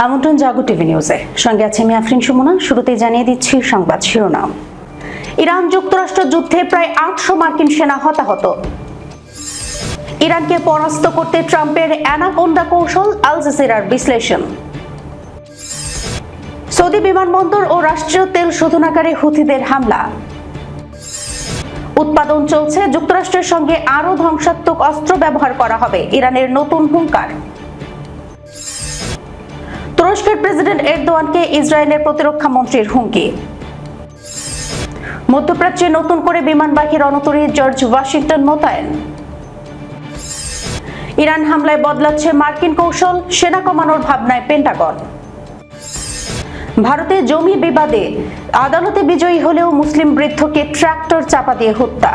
আমন্ত্রণ জাগো টিভি নিউজে, সঙ্গে আছে আমি আফরিন সুমনা। শুরুতেই জানিয়ে দিচ্ছি সংবাদ শিরোনাম। ইরান যুক্তরাষ্ট্র যুদ্ধে প্রায় 800 মার্কিন সেনা হতাহত। ইরানকে পরাস্ত করতে ট্রাম্পের অ্যানাকোন্ডা কৌশল, আল জাজিরার বিশ্লেষণ। সৌদি বিমানবন্দর ও রাষ্ট্রীয় তেল শোধনাগারে হুথিদের হামলা। উৎপাদন চলছে, যুক্তরাষ্ট্রের সঙ্গে আরও ধ্বংসাত্মক অস্ত্র ব্যবহার করা হবে, ইরানের নতুন হুঙ্কার। তুরস্কের প্রেসিডেন্ট এরদোয়ানকে ইসরায়েলের প্রতিরক্ষা মন্ত্রীর হুমকি। মধ্যপ্রাচ্যে নতুন করে বিমানবাহী রণতরী জর্জ ওয়াশিংটন মোতায়েন। ইরান হামলায় বদলাচ্ছে মার্কিন কৌশল, সেনা কমানোর ভাবনায় পেন্টাগন। ভারতে জমি বিবাদে আদালতে বিজয়ী হলেও মুসলিম বৃদ্ধকে ট্রাক্টর চাপা দিয়ে হত্যা।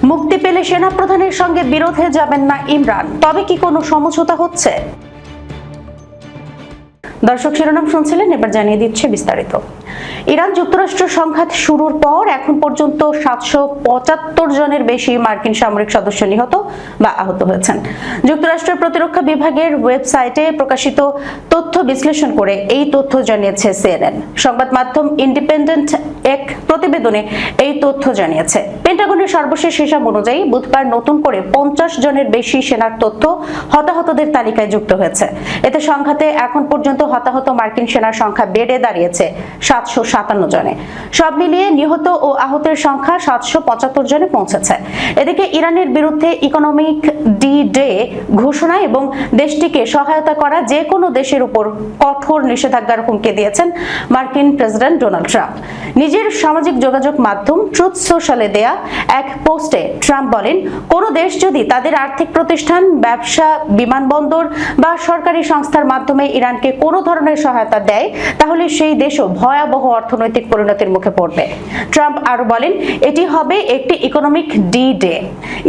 মুক্তি পেলে সেনাপ্রধানের সঙ্গে বিরোধে যাবেন না ইমরান, তবে কি কোনো সমঝোতা হচ্ছে? দর্শক, শিরোনাম শুনছিলেন, এবার জানিয়ে দিচ্ছে বিস্তারিত। ইরান যুক্তরাষ্ট্র সংঘাত শুরুর পর এখন পর্যন্ত 775 জনের বেশি মার্কিন সামরিক সদস্য নিহত বা আহত হয়েছেন। যুক্তরাষ্ট্রের প্রতিরক্ষা বিভাগের ওয়েবসাইটে প্রকাশিত তথ্য বিশ্লেষণ করে এই তথ্য জানিয়েছে সিএনএন। সংবাদ মাধ্যম ইন্ডিপেন্ডেন্ট এক প্রতিবেদনে এই তথ্য জানিয়েছে। পেন্টাগনের সর্বশেষ হিসাব অনুযায়ী বুধবার নতুন করে 50 জনের বেশি সেনার তথ্য হতাহতদের তালিকায় যুক্ত হয়েছে। এতে সংঘাতে এখন পর্যন্ত হতাহত মার্কিন সেনার সংখ্যা বেড়ে দাঁড়িয়েছে 757 জনে। সব মিলিয়ে নিহত ও আহতের সংখ্যা 775 জনে পৌঁছেছে। এদিকে ইরানের বিরুদ্ধে ইকোনমিক ডি-ডে ঘোষণা এবং দেশটিকে সহায়তা করা যে কোনো দেশের উপর কঠোর নিষেধাজ্ঞার হুমকি দিয়েছেন মার্কিন প্রেসিডেন্ট ডোনাল্ড ট্রাম্প। নিজের সামাজিক যোগাযোগ মাধ্যম ট্রুথ সোশ্যালে দেয়া এক পোস্টে ট্রাম্প বলেন, কোন দেশ যদি তাদের আর্থিক প্রতিষ্ঠান, ব্যবসা, বিমানবন্দর বা সরকারি সংস্থার মাধ্যমে ইরানকে কোনো ধরনের সহায়তা দেয়, তাহলে সেই দেশও ভয়াবহ অর্থনৈতিক পরিণতির মুখে পড়বে। ট্রাম্প আরো বলেন, এটি হবে একটি ইকোনমিক ডি-ডে।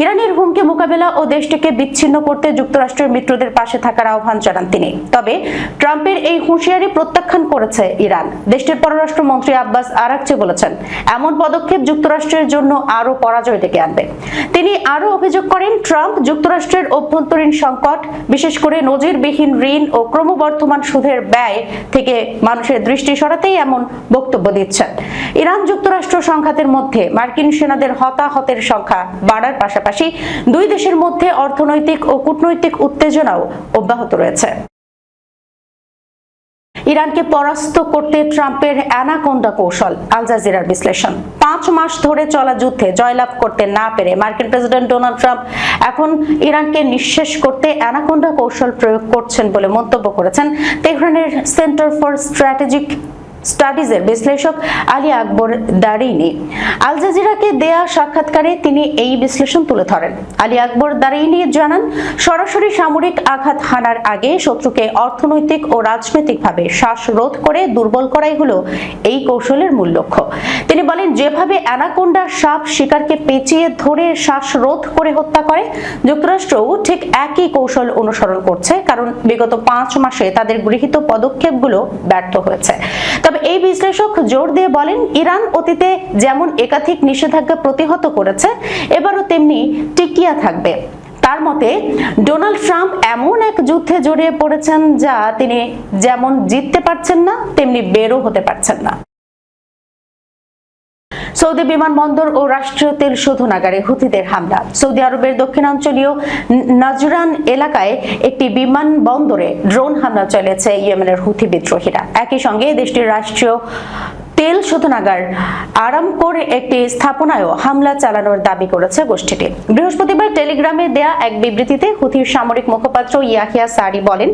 ইরানের হুমকি মোকাবেলা ও দেশটিকে বিচ্ছিন্ন করতে যুক্তরাষ্ট্রের মিত্রদের পাশে থাকার আহ্বান জানান তিনি। তবে ট্রাম্পের এই হুঁশিয়ারি প্রত্যাখ্যান করেছে ইরান। দেশটির পররাষ্ট্রমন্ত্রী আব্বাস আরাকচি বলেছেন, এমন পদক্ষেপ যুক্তরাষ্ট্রের জন্য আরো পরাজয় ডেকে আনবে। তিনি আরো অভিযোগ করেন, ট্রাম্প যুক্তরাষ্ট্রের অভ্যন্তরীণ সংকট, বিশেষ করে নজিরবিহীন ঋণ ও ক্রমবর্ধমান সুদের ব্যয় থেকে মানুষের দৃষ্টি সরাতেই এমন বক্তব্য দিচ্ছেন। ইরান যুক্তরাষ্ট্র সংঘাতের মধ্যে মার্কিন সেনাদের হতাহতের সংখ্যা বাড়ার পাশাপাশি দুই দেশের মধ্যে অর্থনৈতিক ও কূটনৈতিক উত্তেজনাও অব্যাহত রয়েছে। ইরানকে পরাস্ত করতে ট্রাম্পের অ্যানাকোন্ডা কৌশল, আল জাজিরার বিশ্লেষণ। 5 মাস ধরে চলা যুদ্ধে জয়লাভ করতে না পেরে মার্কিন প্রেসিডেন্ট ডোনাল্ড ট্রাম্প এখন ইরানকে নিঃশেষ করতে অ্যানাকোন্ডা কৌশল প্রয়োগ করছেন বলে মন্তব্য করেছেন তেহরানের সেন্টার ফর স্ট্র্যাটেজিক স্টাডিজের বিশ্লেষক আলী আকবর দারিনি। আল জাজিরাকে দেয়া সাক্ষাৎকারে তিনি এই বিশ্লেষণ তুলে ধরেন। আলী আকবর দারিনি জানান, সরাসরি সামরিক আঘাত হানার আগে শত্রুকে অর্থনৈতিক ও রাজনৈতিকভাবে শ্বাসরোধ করে দুর্বল করাই হলো এই কৌশলের মূল লক্ষ্য। তিনি বলেন, যেভাবে অ্যানাকোন্ডা সাপ শিকারকে পেঁচিয়ে ধরে শ্বাসরোধ করে হত্যা করে, যুক্তরাষ্ট্রও ঠিক একই কৌশল অনুসরণ করছে, কারণ বিগত 5 মাসে তাদের গৃহীত পদক্ষেপগুলো ব্যর্থ হয়েছে। তবে এই বিশ্লেষক জোর দিয়ে বলেন, ইরান অতীতে যেমন একাধিক নিষেধাজ্ঞা প্রতিহত করেছে, এবারও তেমনি টিকিয়ে থাকবে। তার মতে, ডোনাল্ড ট্রাম্প এমন এক যুদ্ধে জড়িয়ে পড়েছেন যা তিনি যেমন জিততে পারছেন না, তেমনি বেরও হতে পারছেন না। সৌদি বিমানবন্দর ও রাষ্ট্রীয় তেল শোধনাগারে হুথিদের হামলা। সৌদি আরবের দক্ষিণাঞ্চলীয় নাজরান এলাকায় একটি বিমানবন্দরে ড্রোন হামলা চালিয়েছে ইয়েমেনের হুথি বিদ্রোহীরা। একই সঙ্গে দেশটির রাষ্ট্রীয় তেল শোধনাগার আরামকোর একটি স্থাপনায়ও হামলা চালানোর দাবি করেছে গোষ্ঠীটি। বৃহস্পতিবার টেলিগ্রামে দেয়া এক বিবৃতিতে হুথির সামরিক মুখপাত্র ইয়াহিয়া সারি বলেন,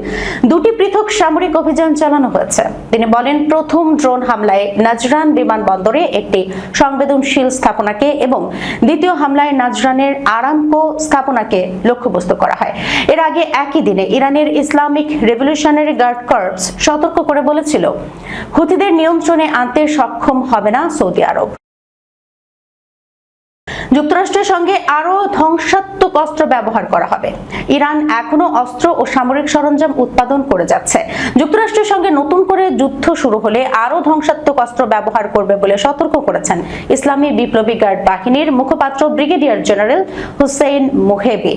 2টি পৃথক সামরিক অভিযান চালানো হয়েছে। তিনি বলেন, প্রথম ড্রোন হামলায় নাজরান বিমানবন্দরে একটি সংবেদনশীল স্থাপনাকে এবং দ্বিতীয় হামলায় নাজরানের আরামকো স্থাপনাকে লক্ষ্যবস্তু করা হয়। এর আগে একই দিনে ইরানের ইসলামিক রেভলিউশনারি গার্ড কর্পস সতর্ক করে বলেছিল, হুথিদের নিয়ন্ত্রণে আনতে সক্ষম হবে না সৌদি আরব। যুক্তরাষ্ট্রের সঙ্গে আরো ধ্বংসাত্মক অস্ত্র ব্যবহার করা হবে। ইরান এখনো অস্ত্র ও সামরিক সরঞ্জাম উৎপাদন করে যাচ্ছে। যুক্তরাষ্ট্রের সঙ্গে নতুন করে যুদ্ধ শুরু হলে আরো ধ্বংসাত্মক অস্ত্র ব্যবহার করবে বলে সতর্ক করেছেন ইসলামী বিপ্লবী গার্ড বাহিনীর মুখপাত্র ব্রিগেডিয়ার জেনারেল হুসেইন মোহেবি।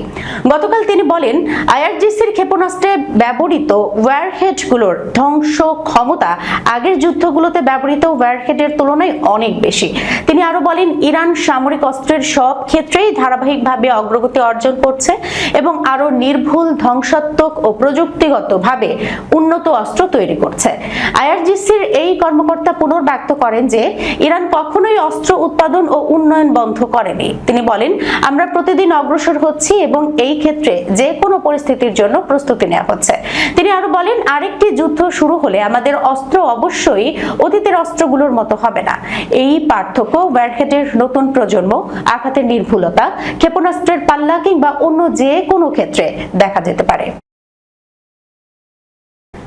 গতকাল তিনি বলেন, আইআরজিসির ক্ষেপণাস্ত্রে ব্যবহৃত ওয়্যারহেডগুলোর ধ্বংস ক্ষমতা আগের যুদ্ধগুলোতে ব্যবহৃত ওয়্যারহেডের তুলনায় অনেক বেশি। তিনি আরো বলেন, ইরান সামরিক অস্ত্রের সব ক্ষেত্রেই ধারাবাহিকভাবে অগ্রগতি অর্জন করছে এবং আরো নির্ভুল, ধ্বংসাত্মক ও প্রযুক্তিগতভাবে উন্নত অস্ত্র তৈরি করছে। আইআরজিসির এই কর্মকর্তা পুনর্ব্যক্ত করেন যে ইরান কখনোই অস্ত্র উৎপাদন ও উন্নয়ন বন্ধ করেনি। তিনি বলেন, আমরা প্রতিদিন অগ্রসর হচ্ছি এবং এই ক্ষেত্রে যে কোনো পরিস্থিতির জন্য প্রস্তুতি নেওয়া হচ্ছে। তিনি আরো বলেন, আরেকটি যুদ্ধ শুরু হলে আমাদের অস্ত্র অবশ্যই অতীতের অস্ত্রগুলোর মতো হবে না। এই পার্থক্য ওয়্যারহেডের নতুন প্রজন্ম, আঘাতের নির্ভুলতা, ক্ষেপণাস্ত্রের পাল্লা কিংবা অন্য যে কোনো ক্ষেত্রে দেখা যেতে পারে।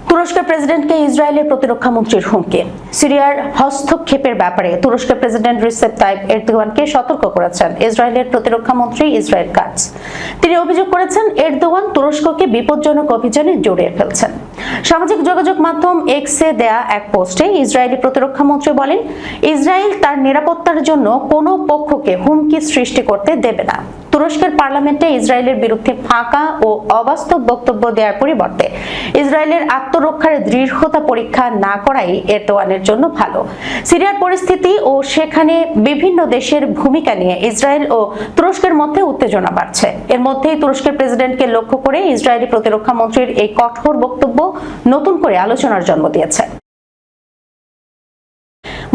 তুরস্কের প্রেসিডেন্টকে ইসরায়েলের প্রতিরক্ষা মন্ত্রীর হুমকি। সিরিয়ার হস্তক্ষেপের ব্যাপারে তুরস্কের প্রেসিডেন্ট রিসেপ তাইপ এরদোয়ানকে সতর্ক করেছেন ইসরায়েলের প্রতিরক্ষা মন্ত্রী ইসরায়েল কাটজ। তিনি অভিযোগ করেছেন, এরদোয়ান তুরস্ককে বিপজ্জনক অভিযানে জড়িয়ে ফেলছেন। সামাজিক যোগাযোগ মাধ্যম এক্সে দেয়া এক পোস্টে ইসরায়েলি প্রতিরক্ষা মন্ত্রী বলেন, ইসরায়েল তার নিরাপত্তার জন্য কোনো পক্ষকে হুমকি সৃষ্টি করতে দেবে না। তুরস্কের পার্লামেন্টে ইসরায়েলের বিরুদ্ধে ফাঁকা ও অবাস্তব বক্তব্য দেওয়ার পরিবর্তে ইসরায়েলের আত্মরক্ষার দৃঢ়তা পরীক্ষা না করাই এরদোয়ানের জন্য ভালো। সিরিয়ার পরিস্থিতি ও সেখানে বিভিন্ন দেশের ভূমিকা নিয়ে ইসরায়েল ও তুরস্কের মধ্যে উত্তেজনা বাড়ছে। এর মধ্যেই তুরস্কের প্রেসিডেন্টকে লক্ষ্য করে ইসরায়েলি প্রতিরক্ষা মন্ত্রীর এই কঠোর বক্তব্য নতুন করে আলোচনার জন্ম দিয়েছে।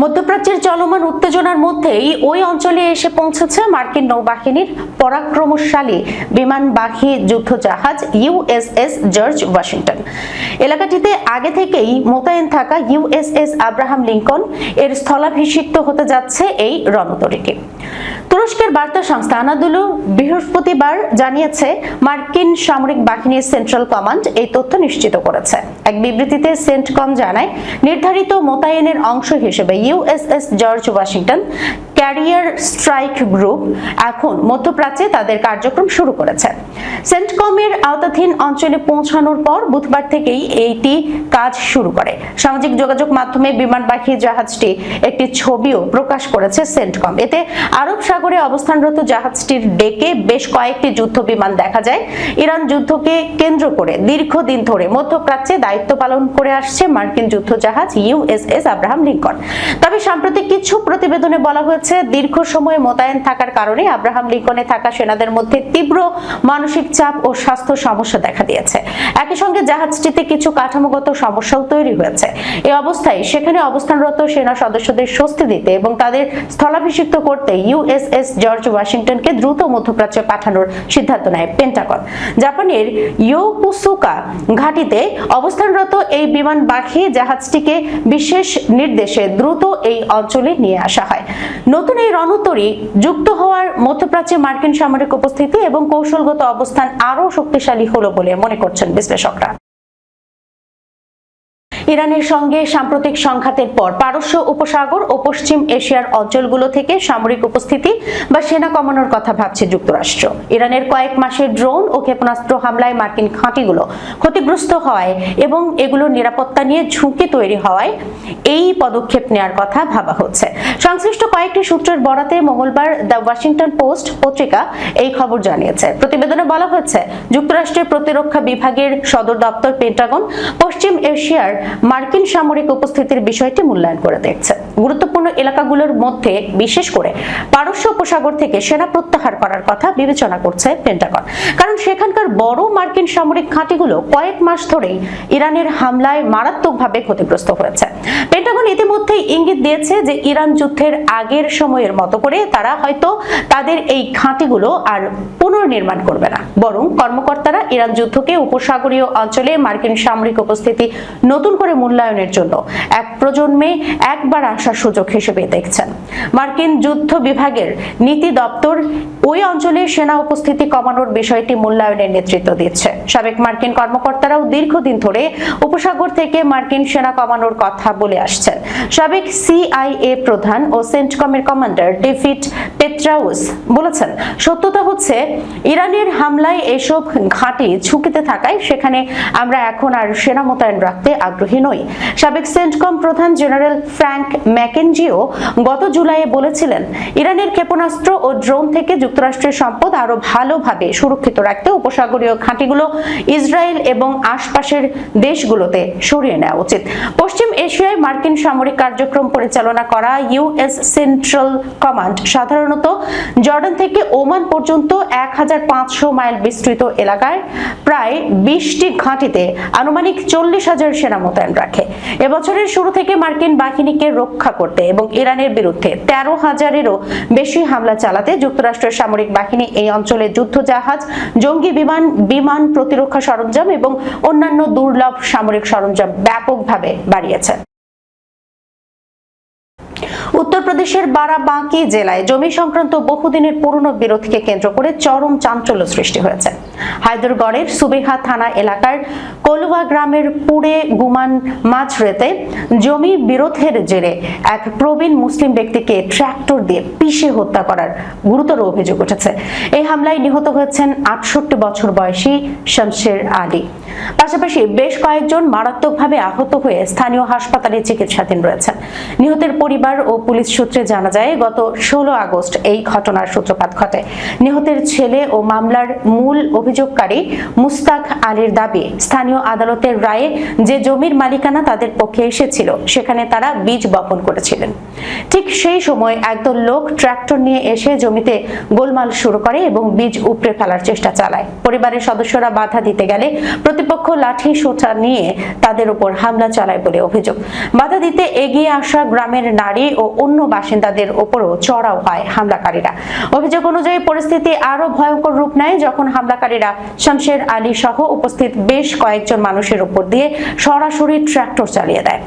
মধ্যপ্রাচ্যের চলমান উত্তেজনার মধ্যেই ওই অঞ্চলে এসে পৌঁছেছে মার্কিন নৌবাহিনীর পরাক্রমশালী বিমানবাহী যুদ্ধজাহাজ ইউএসএস জর্জ ওয়াশিংটন। এলাকাটিতে আগে থেকেই মোতায়েন থাকা ইউএসএস আব্রাহাম লিঙ্কন এর স্থলাভিষিক্ত হতে যাচ্ছে এই রণতরীটি। তুরস্কের বার্তা সংস্থা আনাদুলু বৃহস্পতিবার জানিয়েছে, মার্কিন সামরিক বাহিনীর সেন্ট্রাল কমান্ড এই তথ্য নিশ্চিত করেছে। এক বিবৃতিতে সেন্টকম জানায়, নির্ধারিত মোতায়েনের অংশ হিসেবে USS George Washington career strike group এখন মধ্যপ্রাচ্যে তাদের কার্যক্রম শুরু করেছে। সেন্টকমের আওতাধীন অঞ্চলে পৌঁছানোর পর বুধবার থেকেই এইটি কাজ শুরু করে। সামাজিক যোগাযোগ মাধ্যমে বিমানবাহী জাহাজটি একটি ছবিও প্রকাশ করেছে সেন্টকম। এতে আরব সাগরে অবস্থানরত জাহাজটির ডেকে বেশ কয়েকটি যুদ্ধ বিমান দেখা যায়। ইরান যুদ্ধকে কেন্দ্র করে দীর্ঘদিন ধরে মধ্যপ্রাচ্যে দায়িত্ব পালন করে আসছে মার্কিন যুদ্ধজাহাজ ইউএসএস আব্রাহাম লিঙ্কন। তবে সাম্প্রতিক কিছু প্রতিবেদনে বলা হয়েছে, দীর্ঘ সময় মোতায়েন থাকার কারণে আব্রাহাম লিঙ্কনে থাকা সেনাদের মধ্যে তীব্র মানসিক চাপ ও স্বাস্থ্য সমস্যা দেখা দিয়েছে। একই সঙ্গে জাহাজটিতে কিছু কাঠামোগত সমস্যাও তৈরি হয়েছে। এই অবস্থায় সেখানে অবস্থানরত সেনা সদস্যদের স্বস্তি দিতে এবং তাদের স্থলাভিষিক্ত করতে ইউএসএস জর্জ ওয়াশিংটনকে দ্রুত মধ্যপ্রাচ্যে পাঠানোর সিদ্ধান্ত নেয় পেন্টাগন। জাপানের ইয়োকোসুকা ঘাঁটিতে অবস্থানরত এই বিমানবাহী জাহাজটিকে বিশেষ নির্দেশে দ্রুত এই অঞ্চলে নিয়ে আসা হয়। নতুন এই রণতরী যুক্ত হওয়ার মধ্যপ্রাচ্যে মার্কিন সামরিক উপস্থিতি এবং কৌশলগত অবস্থান আরও শক্তিশালী হলো বলে মনে করছেন বিশ্লেষকরা। ইরানের সঙ্গে সাম্প্রতিক সংঘাতের পর পারস্য উপসাগর ও পশ্চিম এশিয়ার অঞ্চলগুলো থেকে সামরিক উপস্থিতি বা সেনা কমানোর কথা ভাবছে যুক্তরাষ্ট্র। ইরানের কয়েক মাসের ড্রোন ও ক্ষেপণাস্ত্র হামলায় মার্কিন ঘাঁটিগুলো ক্ষতিগ্রস্ত হওয়ায় এবং এগুলোর নিরাপত্তা নিয়ে ঝুঁকি তৈরি হওয়ায় এই পদক্ষেপ নেওয়ার কথা ভাবা হচ্ছে। সংশ্লিষ্ট কয়েকটি সূত্রের বরাতে মঙ্গলবার দ্য ওয়াশিংটন পোস্ট পত্রিকা এই খবর জানিয়েছে। প্রতিবেদনে বলা হয়েছে, যুক্তরাষ্ট্রের প্রতিরক্ষা বিভাগের সদর দপ্তর পেন্টাগন পশ্চিম এশিয়ার মার্কিন সামরিক উপস্থিতির বিষয়টি মূল্যায়ন করে দেখছে। গুরুত্বপূর্ণ এলাকাগুলোর মধ্যে বিশেষ করে পারস্য উপসাগর থেকে সেনা প্রত্যাহার করার কথা বিবেচনা করছে পেন্টাগন, কারণ সেখানকার বড় মার্কিন সামরিক ঘাঁটিগুলো কয়েক মাস ধরেই ইরানের হামলায় মারাত্মকভাবে ক্ষতিগ্রস্ত হয়েছে। পেন্টাগন ইতিমধ্যেই ইঙ্গিত দিয়েছে যে ইরান যুদ্ধের আগের সময়ের মতো করে তারা হয়তো তাদের এই ঘাঁটিগুলো আর পুনর্নির্মাণ করবে না, বরং কর্মকর্তারা ইরান যুদ্ধকে উপসাগরীয় অঞ্চলে মার্কিন সামরিক উপস্থিতি নতুন করে মূল্যায়নের জন্য এক প্রজন্মে একবার আসার সুযোগ হিসেবে দেখছেন। মার্কিন যুদ্ধ বিভাগের নীতি দপ্তর ওই অঞ্চলে সেনা উপস্থিতি কমানোর বিষয়টি মূল্যায়নের নেতৃত্ব দিচ্ছে। সাবেক মার্কিন কর্মকর্তারাও দীর্ঘদিন ধরে উপসাগর থেকে মার্কিন সেনা কমানোর কথা বলে আসছেন। সাবেক CIA প্রধান ও সেন্টকমের কমান্ডার ডেভিড পেট্রাউস বলেছেন, সত্যতা হচ্ছে ইরানের হামলায় এসব ঘাঁটি ঝুঁকিতে থাকায় সেখানে আমরা এখন আর সেনা মোতায়েন রাখতে আগ্রহী নই। সাবেক সেন্টকম প্রধান জেনারেল ফ্র্যাঙ্ক ম্যাকেনজিও গত জুলাইয়ে বলেছিলেন, ইরানের ক্ষেপণাস্ত্র ও ড্রোন থেকে যুক্তরাষ্ট্রের সম্পদ আরো ভালোভাবে সুরক্ষিত রাখতে উপসাগরীয় ঘাঁটিগুলো ইসরায়েল এবং আশপাশের দেশগুলোতে সরিয়ে নেওয়া উচিত। পশ্চিম এশিয়ায় মার্কিন সামরিক কার্যক্রম পরিচালনা করা US সেন্ট্রাল কমান্ড সাধারণত জর্ডান থেকে ওমান পর্যন্ত 1500 মাইল বিস্তৃত এলাকায় প্রায় 20টি ঘাঁটিতে আনুমানিক 40,000 সেনা মোতায়েন রাখে। এবছরের শুরু থেকে মার্কিন বাহিনীকে রক্ষা করতে এবং ইরানের বিরুদ্ধে 13,000-এরও বেশি হামলা চালাতে যুক্তরাষ্ট্রের সামরিক বাহিনী এই অঞ্চলে যুদ্ধজাহাজ, জঙ্গি বিমান প্রতিরক্ষা সরঞ্জাম এবং অন্যান্য দুর্লভ সামরিক সরঞ্জাম ব্যাপকভাবে বাড়িয়েছে। উত্তরপ্রদেশের বারাবাঁকি জেলায় জমি সংক্রান্ত বহুদিনের পুরনো বিরোধকে কেন্দ্র করে চরম চাঞ্চল্য সৃষ্টি হয়েছে। হায়দরগড়ের সুবেহা থানা এলাকার কলুয়া গ্রামের পুড়ে গুমান মাঝরেতে জমি বিরোধের জেরে এক প্রবীণ মুসলিম ব্যক্তিকে ট্রাক্টর দিয়ে পিষে হত্যা করার গুরুতর অভিযোগ উঠেছে। এই হামলায় নিহত হয়েছেন 68 বছর বয়সী শামশের আলী। পাশাপাশি বেশ কয়েকজন মারাত্মকভাবে আহত হয়ে স্থানীয় হাসপাতালে চিকিৎসাধীন রয়েছেন। নিহতের পরিবার ও পুলিশ সূত্রে জানা যায়, গত 16 আগস্ট এই ঘটনার সূত্রপাত ঘটে। নিহতের ছেলে ও মামলার মূল অভিযোগকারী মুস্তাক আলীর দাবি, স্থানীয় আদালতের রায়ে যে জমির মালিকানা তাদের পক্ষে এসেছিল সেখানে তারা বীজ বপন করেছিলেন। ঠিক সেই সময় একদল লোক ট্রাক্টর নিয়ে এসে জমিতে গোলমাল শুরু করে এবং বীজ উপড়ে ফেলার চেষ্টা চালায়। পরিবারের সদস্যরা বাধা দিতে গেলে প্রতিপক্ষ লাঠি সোঁটা নিয়ে তাদের উপর হামলা চালায় বলে অভিযোগ। বাধা দিতে এগিয়ে আসা গ্রামের নারী ও অন্য বাসিন্দাদের উপরও চড়াও হয় হামলাকারীরা। অভিযোগ অনুযায়ী পরিস্থিতি আরো ভয়ঙ্কর রূপ নেয় যখন হামলাকারীরা শামশের আলী সহ উপস্থিত বেশ কয়েকজন মানুষের উপর দিয়ে সরাসরি ট্রাক্টর চালিয়ে দেয়।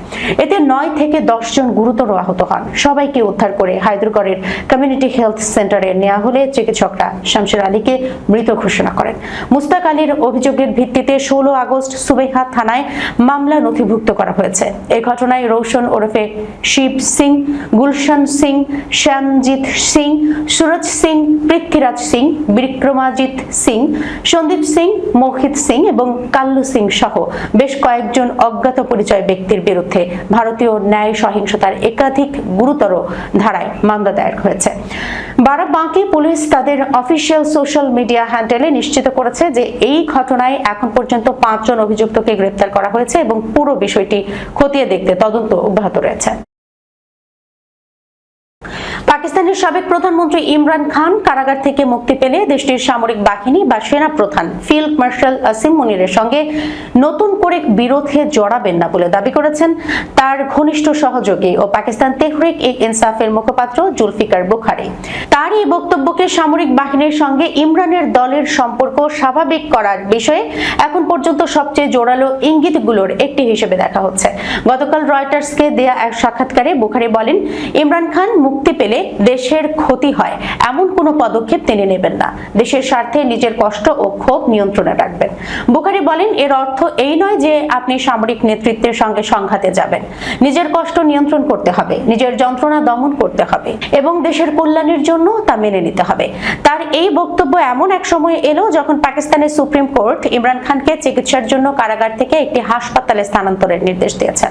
এতে 9 থেকে 10 জন গুরুতর আহত হন। সবাইকে উদ্ধার করে হায়দরগড়ের কমিউনিটি হেলথ সেন্টারে নেওয়া হলে চিকিৎসকরা শামশের আলীকে মৃত ঘোষণা করেন। মুস্তাক আলীর অভিযোগের ভিত্তিতে 16 আগস্ট সুবেহা থানায় মামলা নথিভুক্ত করা হয়েছে। এই ঘটনায় রৌশন ওরফে শিব সিং, গুলশন সিং, শ্যামজিৎ সিং, সুরজ সিং, পৃথ্বীরাজ সিং, বিক্রমাজিৎ সিং, সন্দীপ সিং, মোহিত সিং এবং কাল্লু সিং সহ বেশ কয়েকজন অজ্ঞাত পরিচয় ব্যক্তির বিরুদ্ধে ভারতীয় ন্যায় সহিংসতার একাধিক গুরুতর ধারায় মামলা দায়ের হয়েছে। বারাবাঁকি পুলিশ তাদের অফিসিয়াল সোশ্যাল মিডিয়া হ্যান্ডেলে নিশ্চিত করেছে যে এই ঘটনায় এখন পর্যন্ত 5 জন অভিযুক্তকে গ্রেপ্তার করা হয়েছে এবং পুরো বিষয়টি খতিয়ে দেখতে তদন্ত অব্যাহত রয়েছে। পাকিস্তানের সাবেক প্রধানমন্ত্রী ইমরান খান কারাগার থেকে মুক্তি পেলে দেশটির সামরিক বাহিনী বা সেনা প্রধান ফিল্ড মার্শাল আসিম মুনিরের সঙ্গে নতুন করে বিরোধে জড়াবেন না বলে দাবি করেছেন তার ঘনিষ্ঠ সহযোগী ও পাকিস্তান তেহরিক ই ইনসাফের মুখপাত্র জুলফিকার বুখারী। তার এই বক্তব্যকে সামরিক বাহিনীর সঙ্গে ইমরানের দলের সম্পর্ক স্বাভাবিক করার বিষয়ে এখন পর্যন্ত সবচেয়ে জোরালো ইঙ্গিতগুলোর একটি হিসেবে দেখা হচ্ছে। গতকাল রয়টার্সকে দেয়া এক সাক্ষাৎকারে বুখারী বলেন, ইমরান খান মুক্তি পেলে দেশের ক্ষতি হয় এমন কোনো পদক্ষেপ তিনি নেবেন না। দেশের স্বার্থে নিজের কষ্ট ও ক্ষোভ নিয়ন্ত্রণে রাখবেন। বুখারী বলেন, এর অর্থ এই নয় যে আপনি সামরিক নেতৃত্বের সঙ্গে সংঘাতে যাবেন। নিজের কষ্ট নিয়ন্ত্রণ করতে হবে, নিজের যন্ত্রণা দমন করতে হবে এবং দেশের কল্যাণের জন্য তা মেনে নিতে হবে। তার এই বক্তব্য এমন এক সময়ে এলো যখন পাকিস্তানের সুপ্রিম কোর্ট ইমরান খানকে চিকিৎসার জন্য কারাগার থেকে একটি হাসপাতালে স্থানান্তরের নির্দেশ দিয়েছেন।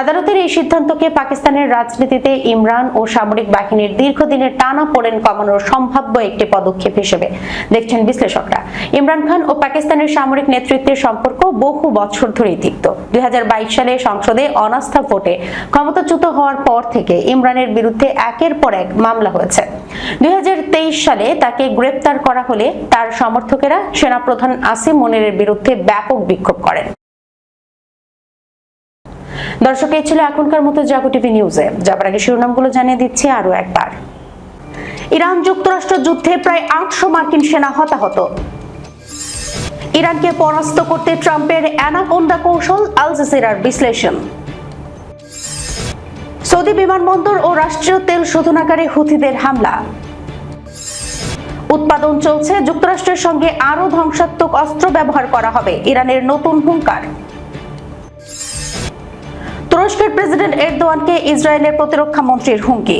আদালতের এই সিদ্ধান্তকে পাকিস্তানের রাজনীতিতে ইমরান ও সামরিক বাহিনীর দীর্ঘদিনের টানাপোড়েন কমানোর সম্ভাব্য একটি পদক্ষেপ হিসেবে দেখছেন বিশ্লেষকরা। ইমরান খান ও পাকিস্তানের সামরিক নেতৃত্বের সম্পর্ক বহু বছর ধরেই তিক্ত। 2022 সালে সংসদে অনাস্থা ভোটে ক্ষমতাচ্যুত হওয়ার পর থেকে ইমরানের বিরুদ্ধে একের পর এক মামলা হয়েছে। 2023 সালে তাকে গ্রেপ্তার করা হলে তার সমর্থকেরা সেনাপ্রধান আসিম মুনিরের বিরুদ্ধে ব্যাপক বিক্ষোভ করেন। দর্শক, এই ছিল এখনকার মতো জাগো টিভি নিউজে। যাবার আগে শিরোনামগুলো জানিয়ে দিচ্ছি আরো একবার। ইরান যুক্তরাষ্ট্র যুদ্ধে প্রায় 800 মার্কিন সেনা হতাহত। ইরানকে পরাস্ত করতে ট্রাম্পের অ্যানাকোন্ডা কৌশল, আল জাজিরার বিশ্লেষণ। সৌদি বিমানবন্দর ও রাষ্ট্রীয় তেল শোধনাগারে হুথিদের হামলা। উৎপাদন চলছে, যুক্তরাষ্ট্রের সঙ্গে আরো ধ্বংসাত্মক অস্ত্র ব্যবহার করা হবে, ইরানের নতুন হুঙ্কার। তুরস্কের প্রেসিডেন্ট এরদোয়ানকে ইসরায়েলের প্রতিরক্ষা মন্ত্রীর হুমকি।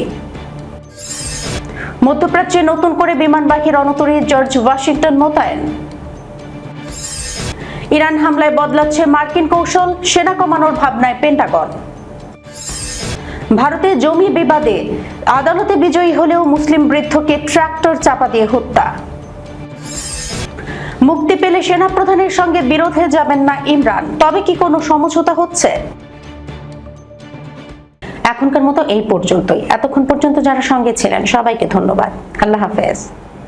মধ্যপ্রাচ্যে নতুন করে বিমানবাহী রণতরী জর্জ ওয়াশিংটন মোতায়েন। ইরান হামলায় বদলাচ্ছে মার্কিন কৌশল, সেনা কমানোর ভাবনায় পেন্টাগন। ভারতে জমি বিবাদে আদালতে বিজয়ী হলেও মুসলিম বৃদ্ধকে ট্রাক্টর চাপা দিয়ে হত্যা। মুক্তি পেলে সেনাপ্রধানের সঙ্গে বিরোধে যাবেন না ইমরান, তবে কি কোনো সমঝোতা হচ্ছে? এখনকার মতো এই পর্যন্তই। এতক্ষণ পর্যন্ত যারা সঙ্গে ছিলেন সবাইকে ধন্যবাদ। আল্লাহ হাফেজ।